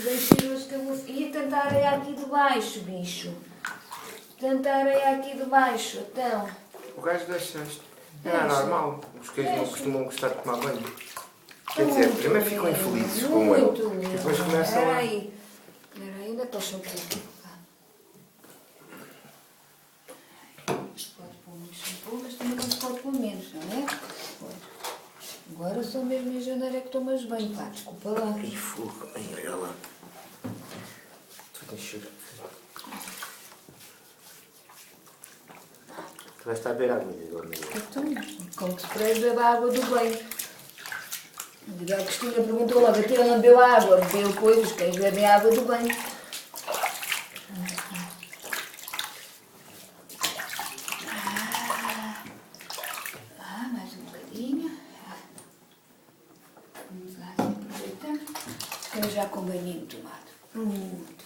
bem cheiroso que eu vou... Ia tanta areia aqui debaixo, bicho. Tanta areia aqui debaixo, então. O gajo deixa-te. Não é normal. Os cães não costumam gostar de tomar banho. Quer Muito dizer, primeiro ficam lindo, infelizes como eu. muito lindo. E depois começam a... Espera aí, ainda estou shampoo. Pode pôr muito shampoo, mas também não se pode pôr menos, não é? Agora só mesmo em janeiro é que tomas bem, pá, desculpa lá. Ai, fogo. Ai, olha lá. Tu tens cheiro. Tu vais estar a beber água, Igor. Então, como que se preze bebe a água do banho. A Cristina perguntou logo, até ela bebeu água, bebeu coisas, quem bebe a água do banho. Mais um bocadinho. Vamos lá, aproveitando. Eu já com banhinho tomado. Muito.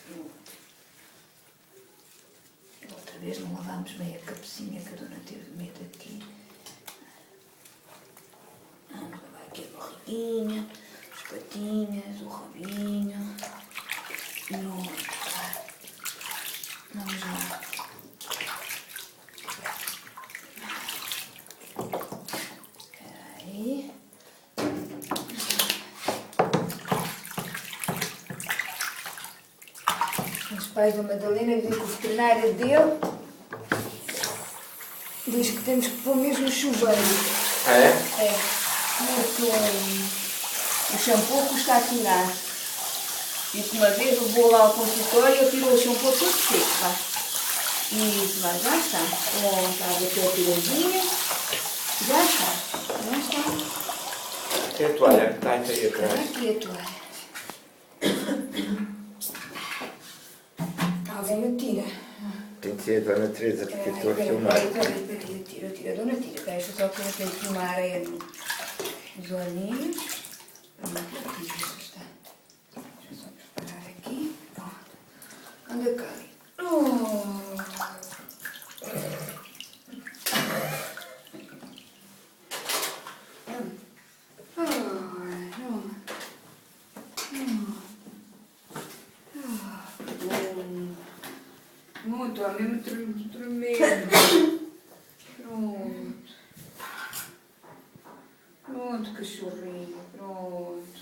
Outra vez não lavámos bem a cabecinha que a dona teve medo aqui. Vamos lavar aqui a barriguinha, as patinhas, o rabinho. Pronto. Vamos lá. Aí. Os pais da Madalena dizem que o veterinário dele diz que temos que pôr mesmo chuveiro. É? É. Porque o shampoo custa a tirar. E que uma vez eu vou lá ao consultório e eu tiro o shampoo todo seco, vá. Isso, vai, já está. Pronto, a bater a tiradinha. Já está. É a toalha que está aí atrás. Aqui a toalha. Alguém me tira. Tem que ser a Dona Teresa, porque eu estou a filmar. Peraí, eu tiro, a dona tira. Deixa só que eu tenho que filmar a areia nos olhinhos. Pronto, aqui já está. Deixa eu só preparar aqui. Pronto. Anda cá. Muito, ó, mesmo tremendo. Pronto. Pronto, cachorrinho. Pronto.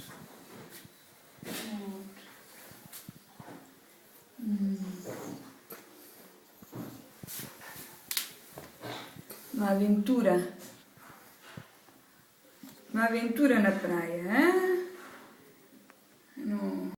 Uma aventura. Uma aventura na praia, hein?